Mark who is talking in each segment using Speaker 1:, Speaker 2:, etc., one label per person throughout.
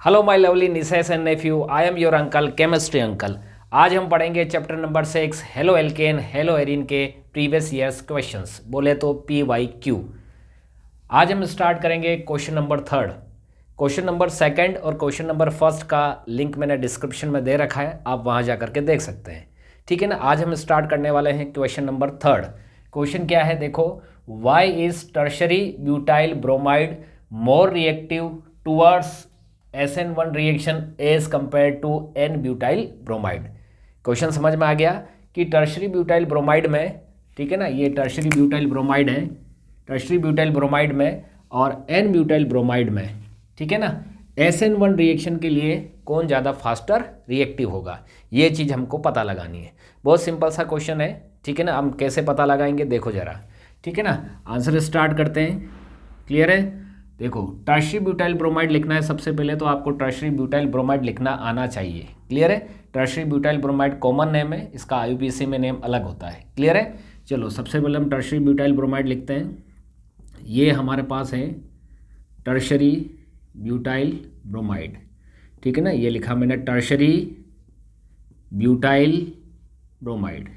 Speaker 1: Hello my lovely nieces and nephew, I am your uncle chemistry uncle. आज हम पढ़ेंगे chapter number 6 hello alkane hello arene के previous years questions, बोले तो PYQ। आज हम स्टार्ट करेंगे क्वेश्चन नंबर 3। क्वेश्चन नंबर 2 और क्वेश्चन नंबर 1 का लिंक मैंने डिस्क्रिप्शन में दे रखा है, आप वहाँ जा करके देख सकते हैं। ठीक है ना। आज हम स्टार्ट करने वाले हैं क्वेश्चन नंबर 3। क्वेश्चन क्या है देखो, why is tertiary butyl bromide more reactive towards SN1 reaction as compared to N butyl bromide. Question समझ में आ गया कि टर्शरी ब्यूटाइल ब्रोमाइड में, ठीक है ना, ये टर्शरी ब्यूटाइल ब्रोमाइड है, टर्शरी ब्यूटाइल ब्रोमाइड में और N ब्यूटाइल ब्रोमाइड में, ठीक है ना, SN1 रिएक्शन के लिए कौन ज़्यादा फास्टर रिएक्टिव होगा, ये चीज़ हमको पता लगानी है। बहुत सिंपल सा क्वेश्चन है, ठीक है ना। हम कैसे पता लगाएंगे देखो ज़रा, ठीक है ना। आंसर स्टार्ट करते हैं, क्लियर है। देखो, टर्शरी ब्यूटाइल ब्रोमाइड लिखना है सबसे पहले, तो आपको टर्शरी ब्यूटाइल ब्रोमाइड लिखना आना चाहिए, क्लियर है। Tertiary butyl bromide common name है, इसका IUPAC में नेम अलग होता है, क्लियर है। चलो सबसे पहले हम टर्शरी ब्यूटाइल ब्रोमाइड लिखते हैं। ये हमारे पास है टर्शरी ब्यूटाइल ब्रोमाइड, ठीक है ना। ये लिखा मैंने टर्शरी ब्यूटाइल ब्रोमाइड,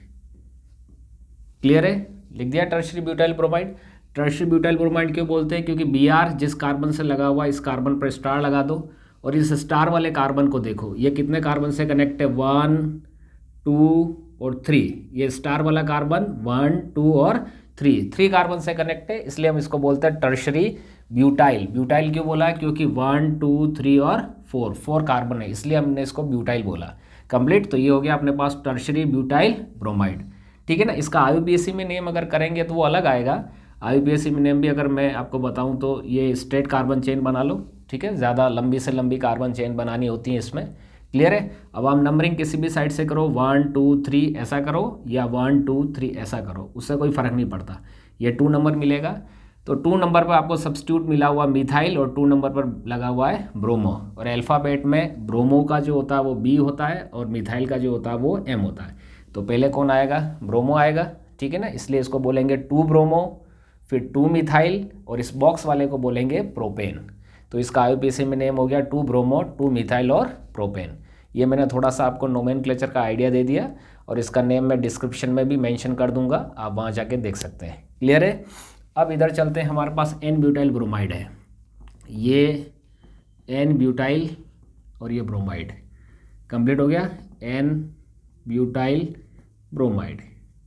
Speaker 1: क्लियर है, लिख दिया tertiary butyl bromide. Tertiary butyl bromide क्यों बोलते हैं, क्योंकि Br जिस कार्बन से लगा हुआ, इस कार्बन पर स्टार लगा दो और इस स्टार वाले कार्बन को देखो, ये कितने कार्बन से कनेक्ट है, 1 2 और 3। ये स्टार वाला कार्बन 1 2 और 3 कार्बन से कनेक्ट है, इसलिए हम इसको बोलते हैं टर्शरी ब्यूटाइल। ब्यूटाइल क्यों बोला, क्योंकि 1 2 3 और 4 कार्बन है, इसलिए हमने इसको ब्यूटाइल बोला। कंप्लीट। तो ये हो गया अपने पास टर्शरी ब्यूटाइल ब्रोमाइड, ठीक है ना। इसका IUPAC में नेम अगर करेंगे तो वो अलग आएगा। IUPAC में नेम भी अगर मैं आपको बताऊं तो ये स्ट्रेट कार्बन चेन बना लो, ठीक है। ज़्यादा लंबी से लंबी कार्बन चेन बनानी होती है इसमें, क्लियर है। अब आप नंबरिंग किसी भी साइड से करो, 1 2 3 ऐसा करो या 1 2 3 ऐसा करो, उससे कोई फ़र्क नहीं पड़ता। ये 2 नंबर मिलेगा, तो 2 नंबर पर आपको सब्स्टिट्यूट मिला हुआ मिथाइल और 2 नंबर पर लगा हुआ है ब्रोमो। और अल्फ़ाबेट में ब्रोमो का जो होता है वो B होता है और मिथाइल का जो होता है वो M होता है। तो पहले कौन आएगा, ब्रोमो आएगा, ठीक है ना, इसलिए इसको बोलेंगे 2 ब्रोमो, फिर 2 मिथाइल और इस बॉक्स वाले को बोलेंगे प्रोपेन। तो इसका IUPAC में नेम हो गया 2 ब्रोमो 2 मिथाइल और प्रोपेन। ये मैंने थोड़ा सा आपको नोमेनक्लेचर का आइडिया दे दिया और इसका नेम मैं डिस्क्रिप्शन में भी मेंशन कर दूंगा, आप वहाँ जाके देख सकते हैं, क्लियर है। अब इधर चलते हैं, हमारे पास N ब्यूटाइल ब्रोमाइड है, ये N ब्यूटाइल और ये ब्रोमाइड, कंप्लीट हो गया, N ब्यूटाइल ब्रोमाइड,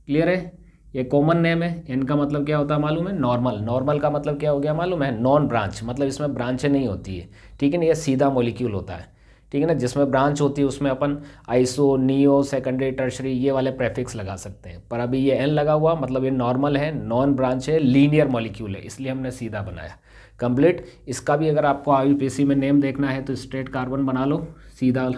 Speaker 1: क्लियर है। ये कॉमन नेम है। N का मतलब क्या होता है मालूम है, नॉर्मल। नॉर्मल का मतलब क्या हो गया मालूम है, नॉन ब्रांच, मतलब इसमें ब्रांचें नहीं होती है, ठीक है ना। ये सीधा मॉलिक्यूल होता है, ठीक है ना। जिसमें ब्रांच होती है उसमें अपन आइसो, नियो, सेकेंडरी, टर्शरी ये वाले प्रेफिक्स लगा सकते हैं, पर अभी ये N लगा हुआ मतलब ये नॉर्मल है, नॉन ब्रांच है, लीनियर मॉलिक्यूल है, इसलिए हमने सीधा बनाया, कंप्लीट। इसका भी अगर आपको IUPAC में नेम देखना है तो स्ट्रेट कार्बन बना लो, सीधा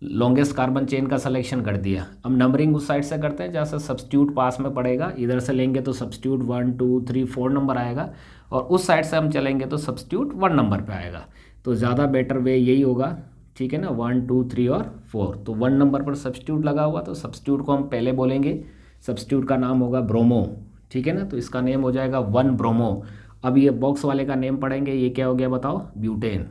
Speaker 1: लॉन्गेस्ट कार्बन चेन का सिलेक्शन कर दिया। अब नंबरिंग उस साइड से करते हैं जहाँ से सब्स्टिट्यूट पास में पड़ेगा, इधर से लेंगे तो सब्स्टिट्यूट 1 2 3 4 नंबर आएगा और उस साइड से हम चलेंगे तो सब्स्टिट्यूट 1 नंबर पे आएगा। तो ज़्यादा बेटर वे यही होगा, ठीक है ना, 1 2 3 और 4। तो 1 नंबर पर सब्स्टिट्यूट लगा हुआ, तो सब्स्टिट्यूट को हम पहले बोलेंगे, सब्स्टिट्यूट का नाम होगा ब्रोमो, ठीक है ना। तो इसका नेम हो जाएगा 1 ब्रोमो। अब ये बॉक्स वाले का नेम पढ़ेंगे, ये क्या हो गया बताओ, ब्यूटेन,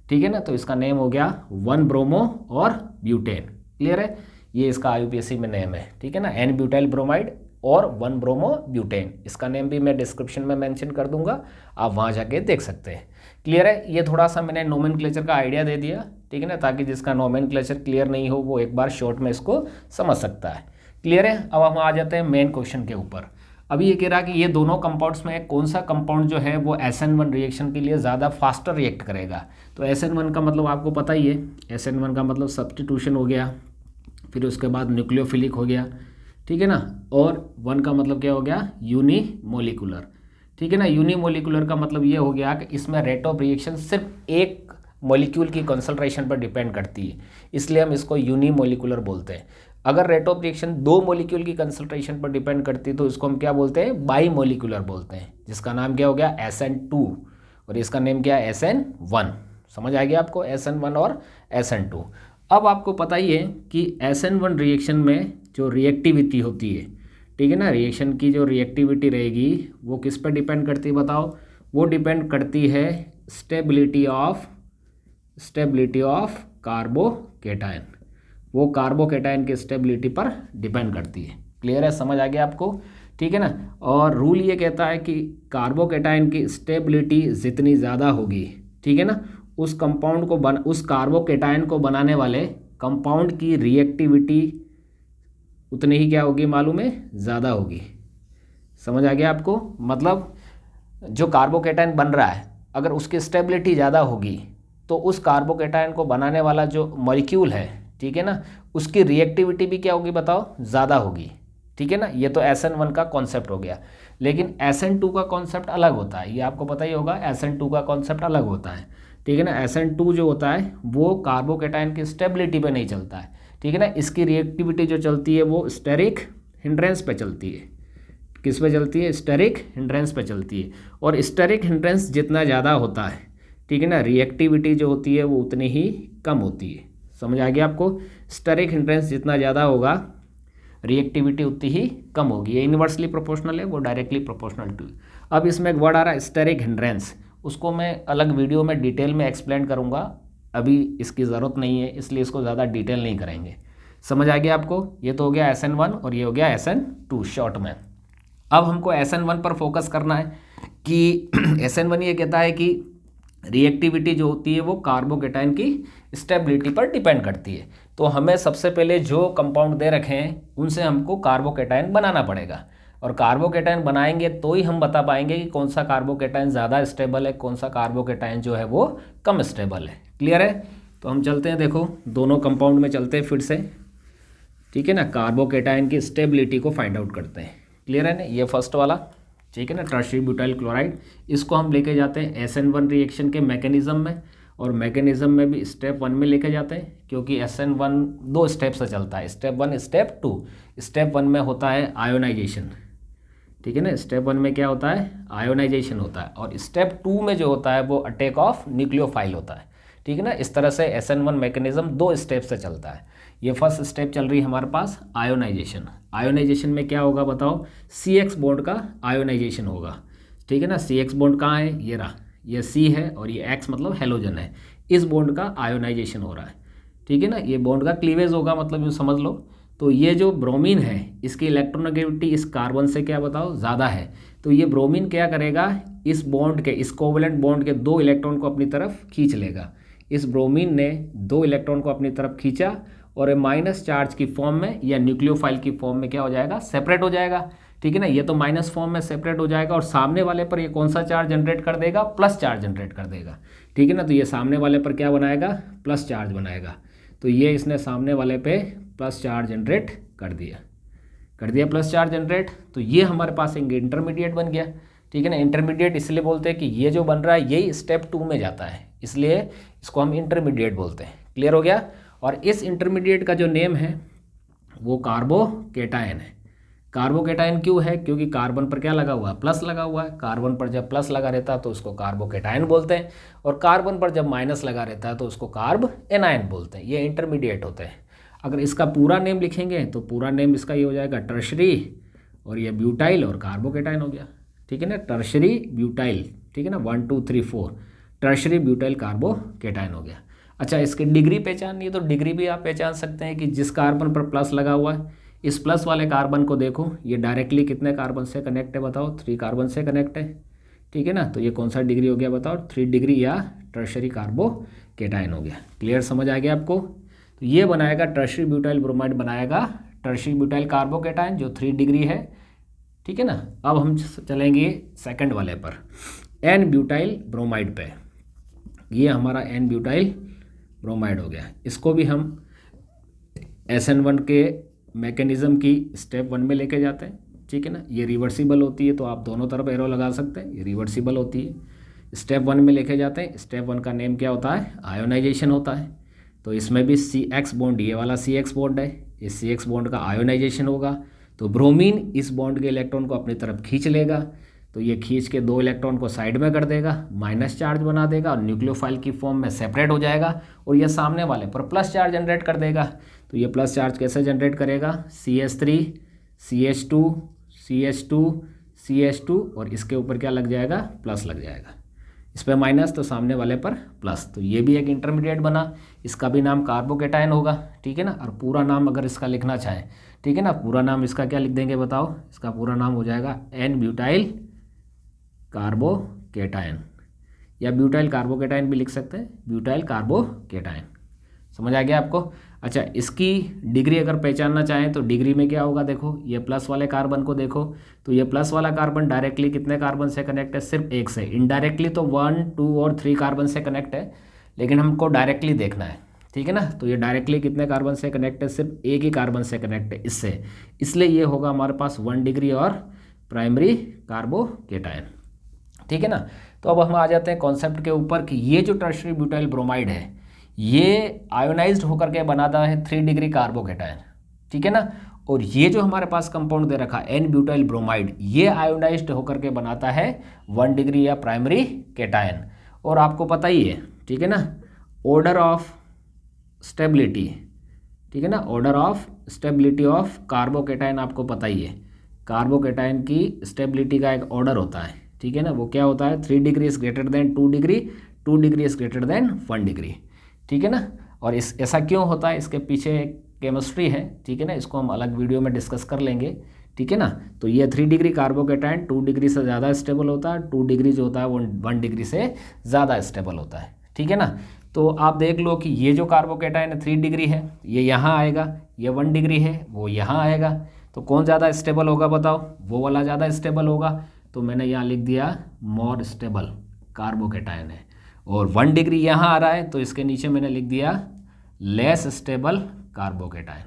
Speaker 1: ठीक है ना। तो इसका नेम हो गया 1 ब्रोमो और ब्यूटेन, क्लियर है। ये इसका IUPAC में नेम है, ठीक है ना, N ब्यूटाइल ब्रोमाइड और 1 ब्रोमो ब्यूटेन। इसका नेम भी मैं डिस्क्रिप्शन में मेंशन कर दूंगा, आप वहाँ जाके देख सकते हैं, क्लियर है। ये थोड़ा सा मैंने नोमेनक्लेचर का आइडिया दे दिया, ठीक है ना, ताकि जिसका नोमेनक्लेचर क्लियर नहीं हो वो एक बार शॉर्ट में इसको समझ सकता है, क्लियर है। अब हम आ जाते हैं मेन क्वेश्चन के ऊपर। अभी ये कह रहा कि ये दोनों कंपाउंड्स में कौन सा कंपाउंड जो है वो SN1 रिएक्शन के लिए ज़्यादा फास्टर रिएक्ट करेगा। तो SN1 का मतलब आपको पता ही है, SN1 का मतलब सब्स्टिट्यूशन हो गया, फिर उसके बाद न्यूक्लियोफिलिक हो गया, ठीक है ना। और 1 का मतलब क्या हो गया, यूनिमोलिकुलर, ठीक है ना। यूनिमोलिकुलर का मतलब ये हो गया कि इसमें रेट ऑफ रिएक्शन सिर्फ एक मॉलिक्यूल की कंसंट्रेशन पर डिपेंड करती है, इसलिए हम इसको यूनिमोलिकुलर बोलते हैं। अगर रेट ऑफ रिएक्शन 2 मॉलिक्यूल की कंसंट्रेशन पर डिपेंड करती है तो इसको हम क्या बोलते हैं, बाई मॉलिक्यूलर बोलते हैं, जिसका नाम क्या हो गया, SN2, और इसका नेम क्या है, SN1। समझ आ गया आपको, SN1 और SN2। अब आपको पता ही है कि SN1 रिएक्शन में जो रिएक्टिविटी होती है, ठीक है ना, रिएक्शन की जो रिएक्टिविटी रहेगी वो किस पर डिपेंड करती है बताओ, वो डिपेंड करती है stability of stability of carbocation, वो कार्बोकेटायन की स्टेबिलिटी पर डिपेंड करती है। क्लियर है, समझ आ गया आपको? ठीक है ना। और रूल ये कहता है कि कार्बोकेटायन की स्टेबिलिटी जितनी ज़्यादा होगी, ठीक है ना, उस कंपाउंड को उस कार्बोकेटायन को बनाने वाले कंपाउंड की रिएक्टिविटी उतनी ही क्या होगी मालूम है, ज़्यादा होगी। समझ आ गया आपको? मतलब जो कार्बोकेटायन बन रहा है अगर उसकी स्टेबिलिटी ज़्यादा होगी तो उस कार्बोकेटायन को बनाने वाला जो मॉलिक्यूल है, ठीक है ना, उसकी रिएक्टिविटी भी क्या होगी बताओ, ज़्यादा होगी। ठीक है ना। ये तो SN1 का कॉन्सेप्ट हो गया, लेकिन SN2 का कॉन्सेप्ट अलग होता है, ये आपको पता ही होगा। SN2 का कॉन्सेप्ट अलग होता है, ठीक है ना। SN2 जो होता है वो कार्बोकेटायन की स्टेबिलिटी पे नहीं चलता है, ठीक है ना। इसकी रिएक्टिविटी जो चलती है वो स्टेरिक हिंड्रेंस पे चलती है। किस पे चलती है? स्टेरिक हिंड्रेंस पे चलती है। और स्टेरिक हिंड्रेंस जितना ज़्यादा होता है, ठीक है ना, रिएक्टिविटी जो होती है वो उतनी ही कम होती है। समझ आ गया आपको? स्टेरिक हिंड्रेंस जितना ज़्यादा होगा रिएक्टिविटी उतनी ही कम होगी। ये इन्वर्सली प्रोपोर्शनल है, वो डायरेक्टली प्रोपोर्शनल टू। अब इसमें एक वर्ड आ रहा है स्टेरिक हिंड्रेंस, उसको मैं अलग वीडियो में डिटेल में एक्सप्लेन करूँगा, अभी इसकी ज़रूरत नहीं है, इसलिए इसको ज़्यादा डिटेल नहीं करेंगे। समझ आ गया आपको? ये तो हो गया SN1 और ये हो गया SN2 शॉर्ट में। अब हमको SN1 पर फोकस करना है कि SN1 ये कहता है कि रिएक्टिविटी जो होती है वो कार्बोकेटायन की स्टेबिलिटी पर डिपेंड करती है। तो हमें सबसे पहले जो कंपाउंड दे रखे हैं उनसे हमको कार्बोकेटायन बनाना पड़ेगा, और कार्बोकेटायन बनाएंगे तो ही हम बता पाएंगे कि कौन सा कार्बोकेटायन ज़्यादा स्टेबल है, कौन सा कार्बोकेटायन जो है वो कम स्टेबल है। क्लियर है? तो हम चलते हैं, देखो दोनों कंपाउंड में चलते हैं फिर से, ठीक है ना। कार्बोकेटायन की स्टेबिलिटी को फाइंड आउट करते हैं। क्लियर है ना? ये फर्स्ट वाला, ठीक है ना, टर्शियरी ब्यूटाइल क्लोराइड, इसको हम लेके जाते हैं SN1 रिएक्शन के मैकेनिज्म में, और मैकेनिज्म में भी स्टेप 1 में लेके जाते हैं, क्योंकि SN1 दो स्टेप से चलता है, स्टेप 1 स्टेप 2। स्टेप 1 में होता है आयोनाइजेशन, ठीक है ना। स्टेप 1 में क्या होता है? आयोनाइजेशन होता है, और स्टेप 2 में जो होता है वो अटैक ऑफ न्यूक्लियोफाइल होता है, ठीक है ना। इस तरह से SN1 मैकेनिज्म दो स्टेप से चलता है। ये फर्स्ट स्टेप चल रही है हमारे पास आयोनाइजेशन। आयोनाइजेशन में क्या होगा बताओ? CX बॉन्ड का आयोनाइजेशन होगा, ठीक है ना। CX बॉन्ड कहाँ है? ये रहा, ये C है और ये X मतलब हेलोजन है, इस बॉन्ड का आयोनाइजेशन हो रहा है, ठीक है ना। ये बॉन्ड का क्लीवेज होगा, मतलब यूँ समझ लो। तो ये जो ब्रोमीन है इसकी इलेक्ट्रोनेगेटिविटी इस कार्बन से क्या बताओ ज़्यादा है, तो ये ब्रोमीन क्या करेगा? इस बॉन्ड के, इस कोवलेंट बॉन्ड के 2 इलेक्ट्रॉन को अपनी तरफ खींच लेगा। इस ब्रोमीन ने 2 इलेक्ट्रॉन को अपनी तरफ खींचा और माइनस चार्ज की फॉर्म में या न्यूक्लियोफाइल की फॉर्म में क्या हो जाएगा? सेपरेट हो जाएगा, ठीक है ना। ये तो माइनस फॉर्म में सेपरेट हो जाएगा, और सामने वाले पर ये कौन सा चार्ज जनरेट कर देगा? प्लस चार्ज जनरेट कर देगा, ठीक है ना। तो ये सामने वाले पर क्या बनाएगा? प्लस चार्ज बनाएगा। तो ये इसने सामने वाले पे प्लस चार्ज जनरेट कर दिया प्लस चार्ज जनरेट। तो ये हमारे पास एक इंटरमीडिएट बन गया, ठीक है ना। इंटरमीडिएट इसलिए बोलते हैं कि ये जो बन रहा है यही स्टेप 2 में जाता है, इसलिए इसको हम इंटरमीडिएट बोलते हैं। क्लियर हो गया? और इस इंटरमीडिएट का जो नेम है वो कार्बोकेटायन है। कार्बोकेटायन क्यों है? क्योंकि कार्बन पर क्या लगा हुआ है? प्लस लगा हुआ है। कार्बन पर जब प्लस लगा रहता है तो उसको कार्बोकेटायन बोलते हैं, और कार्बन पर जब माइनस लगा रहता है तो उसको कार्ब एनायन बोलते हैं। ये इंटरमीडिएट होते हैं। अगर इसका पूरा नेम लिखेंगे तो पूरा नेम इसका ये हो जाएगा टर्शरी, और ये ब्यूटाइल और कार्बोकेटायन हो गया, ठीक है ना। टर्शरी ब्यूटाइल, ठीक है ना, 1 2 3 4 टर्शरी ब्यूटाइल कार्बोकेटायन हो गया। अच्छा, इसकी डिग्री पहचाननी है तो डिग्री भी आप पहचान सकते हैं कि जिस कार्बन पर प्लस लगा हुआ है, इस प्लस वाले कार्बन को देखो, ये डायरेक्टली कितने कार्बन से कनेक्ट है बताओ? 3 कार्बन से कनेक्ट है, ठीक है ना। तो ये कौन सा डिग्री हो गया बताओ? 3 डिग्री, या टर्शरी कार्बोकेटायन हो गया। क्लियर, समझ आ गया आपको? तो ये बनाएगा टर्शरी ब्यूटाइल ब्रोमाइड, बनाएगा टर्शरी ब्यूटाइल कार्बोकेटायन जो 3 डिग्री है, ठीक है ना। अब हम चलेंगे सेकंड वाले पर, एन ब्यूटाइल ब्रोमाइड पे। ये हमारा एन ब्यूटाइल ब्रोमाइड हो गया। इसको भी हम SN1 के मैकेनिज्म की स्टेप 1 में लेके जाते हैं, ठीक है ना। ये रिवर्सिबल होती है तो आप दोनों तरफ एरो लगा सकते हैं, ये रिवर्सिबल होती है। स्टेप 1 में लेके जाते हैं। स्टेप 1 का नेम क्या होता है? आयोनाइजेशन होता है। तो इसमें भी CX बॉन्ड, ये वाला CX बॉन्ड है, इस CX बॉन्ड का आयोनाइजेशन होगा। तो ब्रोमीन इस बॉन्ड के इलेक्ट्रॉन को अपनी तरफ खींच लेगा, तो ये खींच के 2 इलेक्ट्रॉन को साइड में कर देगा, माइनस चार्ज बना देगा और न्यूक्लियोफाइल की फॉर्म में सेपरेट हो जाएगा, और ये सामने वाले पर प्लस चार्ज जनरेट कर देगा। तो ये प्लस चार्ज कैसे जनरेट करेगा? CH3 CH2 CH2 CH2, और इसके ऊपर क्या लग जाएगा? प्लस लग जाएगा, इस पर माइनस तो सामने वाले पर प्लस, तो ये भी एक इंटरमीडिएट बना, इसका भी नाम कार्बोकेटायन होगा, ठीक है ना। और पूरा नाम अगर इसका लिखना चाहें, ठीक है ना, पूरा नाम इसका क्या लिख देंगे बताओ, इसका पूरा नाम हो जाएगा एन ब्यूटाइल कार्बोकेटायन, या ब्यूटाइल कार्बोकेटायन भी लिख सकते हैं, ब्यूटाइल कार्बोकेटायन। समझ आ गया आपको। अच्छा, इसकी डिग्री अगर पहचानना चाहें तो डिग्री में क्या होगा, देखो ये प्लस वाले कार्बन को देखो, तो ये प्लस वाला कार्बन डायरेक्टली कितने कार्बन से कनेक्ट है, सिर्फ एक से। इनडायरेक्टली तो 1, 2 और 3 कार्बन से कनेक्ट है, लेकिन हमको डायरेक्टली देखना है, ठीक है ना। तो ये डायरेक्टली कितने कार्बन से कनेक्ट है, सिर्फ एक ही कार्बन से कनेक्ट है इससे, इसलिए ये होगा हमारे पास 1 डिग्री और प्राइमरी कार्बोकेटायन, ठीक है ना। तो अब हम आ जाते हैं कॉन्सेप्ट के ऊपर कि ये जो टर्शियरी ब्यूटाइल ब्रोमाइड है ये आयोनाइज्ड होकर के बनाता है 3 डिग्री कार्बोकेटायन, ठीक है ना। और ये जो हमारे पास कंपाउंड दे रखा है एन ब्यूटाइल ब्रोमाइड, ये आयोनाइज्ड होकर के बनाता है 1 डिग्री या प्राइमरी केटायन। और आपको पता ही है, ठीक है ना, ऑर्डर ऑफ स्टेबिलिटी, ठीक है ना, order of stability of carbocation आपको पता ही है। कार्बोकेटायन की स्टेबिलिटी का एक ऑर्डर होता है, ठीक है ना, वो क्या होता है, 3 degree is greater than 2 degree, 2 degree is greater than 1 degree, ठीक है ना। और इस ऐसा क्यों होता है, इसके पीछे एक केमिस्ट्री है, ठीक है ना, इसको हम अलग वीडियो में डिस्कस कर लेंगे, ठीक है ना। तो ये 3 डिग्री कार्बोकेटायन 2 डिग्री से ज़्यादा स्टेबल होता है, 2 डिग्री जो होता है वो 1 डिग्री से ज़्यादा स्टेबल होता है, ठीक है ना। तो आप देख लो कि ये जो कार्बोकेटायन 3 डिग्री है ये यहाँ आएगा, ये 1 डिग्री है वो यहाँ आएगा, तो कौन ज़्यादा स्टेबल होगा बताओ, वो वाला ज़्यादा स्टेबल होगा। तो मैंने यहाँ लिख दिया मोर स्टेबल कार्बोकेटायन है, और 1 डिग्री यहाँ आ रहा है तो इसके नीचे मैंने लिख दिया लेस स्टेबल कार्बोकेटायन।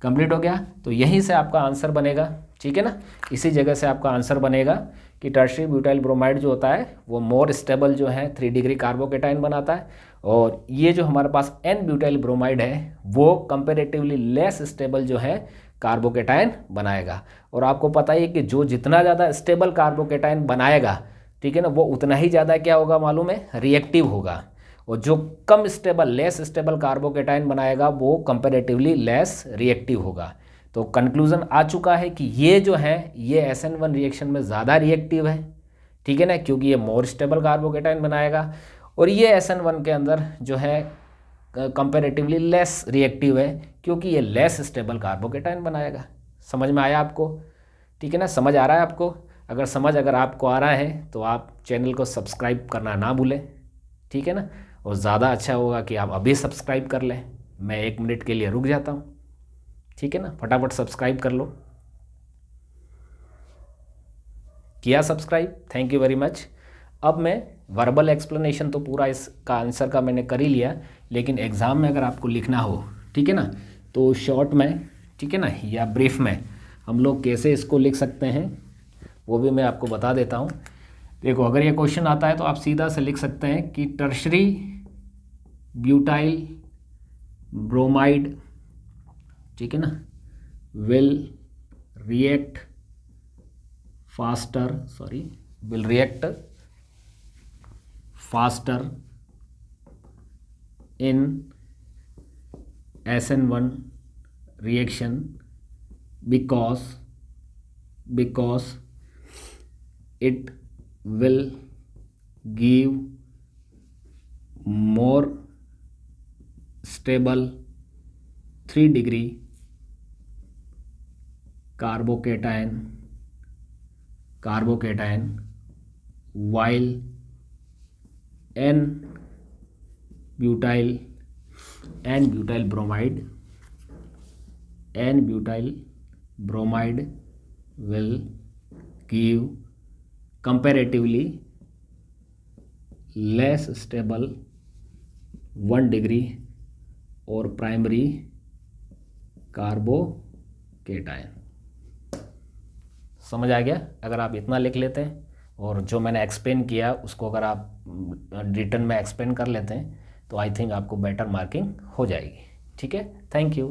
Speaker 1: कंप्लीट हो गया। तो यहीं से आपका आंसर बनेगा, ठीक है ना, इसी जगह से आपका आंसर बनेगा कि टर्शियरी ब्यूटाइल ब्रोमाइड जो होता है वो मोर स्टेबल जो है 3 डिग्री कार्बोकेटायन बनाता है, और ये जो हमारे पास एन ब्यूटाइल ब्रोमाइड है वो कंपेरेटिवली लेस स्टेबल जो है कार्बोकेटायन बनाएगा। और आपको पता ही है कि जो जितना ज़्यादा स्टेबल कार्बोकेटायन बनाएगा, ठीक है ना, वो उतना ही ज़्यादा क्या होगा मालूम है, रिएक्टिव होगा। और जो कम स्टेबल लेस स्टेबल कार्बोकेटायन बनाएगा वो कंपैरेटिवली लेस रिएक्टिव होगा। तो कंक्लूजन आ चुका है कि ये जो है ये SN1 रिएक्शन में ज़्यादा रिएक्टिव है, ठीक है ना, क्योंकि ये मोर स्टेबल कार्बोकेटायन बनाएगा, और ये SN1 के अंदर जो है कंपैरेटिवली लेस रिएक्टिव है क्योंकि ये लेस स्टेबल कार्बोकेटायन बनाएगा। समझ में आया आपको, ठीक है ना, समझ आ रहा है आपको। अगर आपको आ रहा है तो आप चैनल को सब्सक्राइब करना ना भूलें, ठीक है ना, और ज़्यादा अच्छा होगा कि आप अभी सब्सक्राइब कर लें। मैं 1 मिनट के लिए रुक जाता हूँ, ठीक है ना, फटाफट सब्सक्राइब कर लो। किया subscribe, thank you very much. अब मैं वर्बल एक्सप्लेनेशन तो पूरा इसका आंसर का मैंने कर ही लिया, लेकिन एग्ज़ाम में अगर आपको लिखना हो, ठीक है ना, तो शॉर्ट में, ठीक है ना, या ब्रीफ में हम लोग कैसे इसको लिख सकते हैं वो भी मैं आपको बता देता हूँ। देखो, अगर ये क्वेश्चन आता है तो आप सीधा से लिख सकते हैं कि टर्शियरी ब्यूटाइल ब्रोमाइड, ठीक है ना, will react faster in SN1 reaction because it will give more stable 3 degree carbocation while N-butyl bromide will give comparatively less stable 1 degree और प्राइमरी कार्बोकेटायन। समझ आ गया। अगर आप इतना लिख लेते हैं और जो मैंने एक्सप्लेन किया उसको अगर आप रिटर्न में एक्सप्लेन कर लेते हैं तो आई थिंक आपको बेटर मार्किंग हो जाएगी, ठीक है। Thank you.